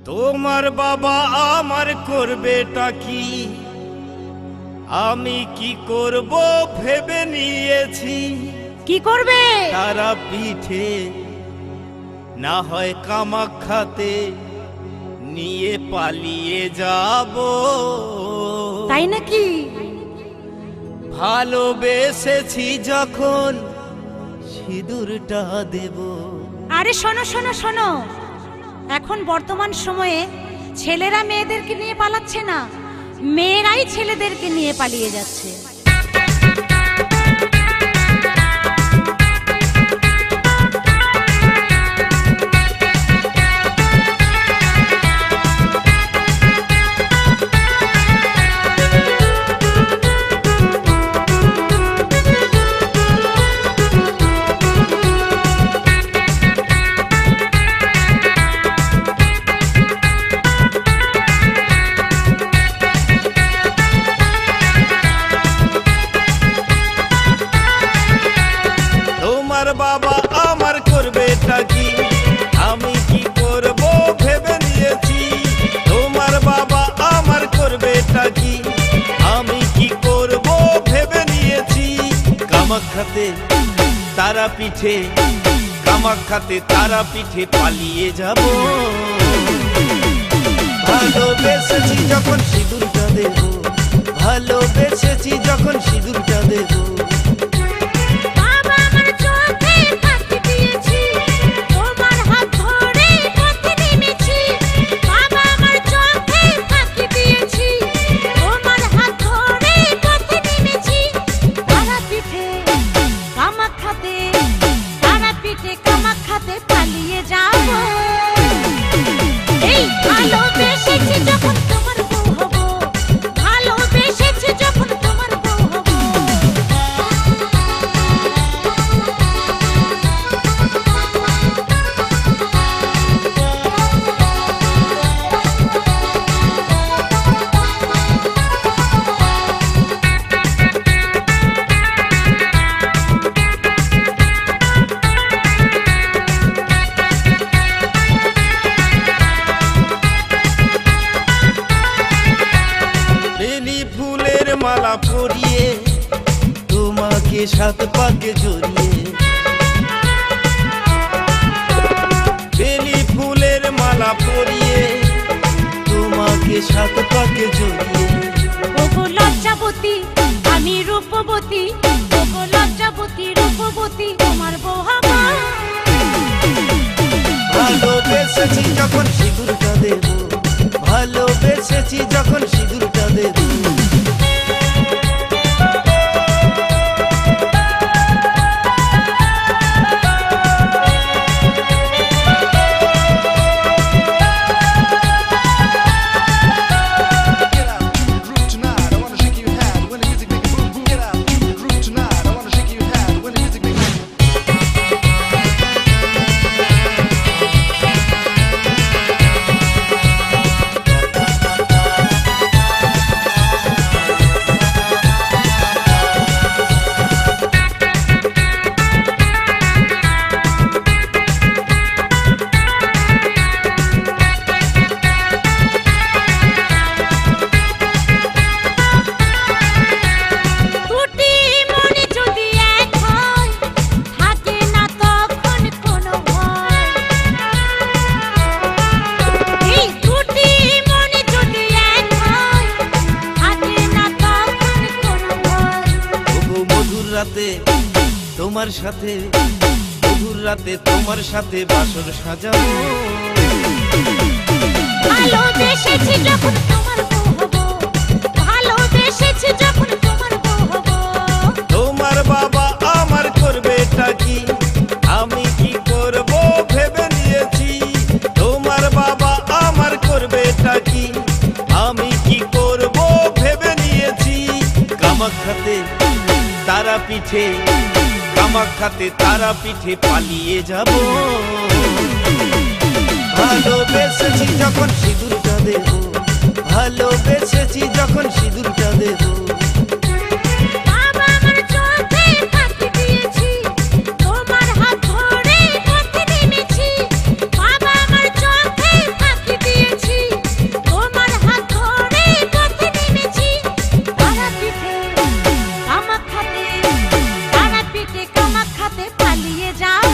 তোমার বাবা আমার করবেটা কি, আমি কি করব ভেবে নিয়েছি। কি করবে? তারা পিঠে না হয় কামাখ্যাতে নিয়ে পালিয়ে যাব। তাই নাকি? ভালোবেসেছি যখন সিঁদুরটা দেব। আরে শোনো শোনো শোনো, এখন বর্তমান সময়ে ছেলেরা মেয়েদেরকে নিয়ে পালাচ্ছে না, মেয়েরাই ছেলেদেরকে নিয়ে পালিয়ে যাচ্ছে। বাবা আমার করবেটা কি, আমি কি করব ভেবে নিয়েছি। তোমার বাবা আমার করবেটা কি, আমি কি করব ভেবে নিয়েছি। কামাখ্যাতে তারা পিঠে, কামাখ্যাতে তারা পিঠে পালিয়ে যাব। ভালোবেসেছি যখন সিঁদুরটা দেব, ভালোবেসেছি যখন সিঁদুরটা দেব। মালা পরিয়ে তোমাকে সাত পাকে জড়িয়ে, বেলি ফুলের মালা পরিয়ে তোমাকে সাত পাকে জড়িয়ে। ওগো লজ্জাবতী আমি রূপবতী, ওগো লজ্জাবতী রূপবতী তোমার বউ হব। ভালোবেসেছি যখন সিঁদুরটা দেব, ভালোবেসেছি যখন সিঁদুরটা দেব। তোমার সাথে মধুর রাতে তোমার সাথে বাসর সাজাবো। ভালোবেসেছি যখন তোমার বউ হব, ভালোবেসেছি যখন তোমার বউ হব। তোমার বাবা আমার করবেটা কি, আমি কি করব ভেবে নিয়েছি। তোমার বাবা আমার করবেটা কি, আমি কি করব ভেবে নিয়েছি। কামাখ্যাতে তারা পিঠে, কামাখ্যাতে তারা পিঠে পালিয়ে যাব। ভালোবেসেছি যখন সিঁদুরটা দেব, ভালোবেসেছি যখন সিঁদুরটা দেব। তোমার হাত ধরে পথে নেমেছি, বাবা আমার চোখে ফাঁকি দিয়েছি। পালিয়ে যাও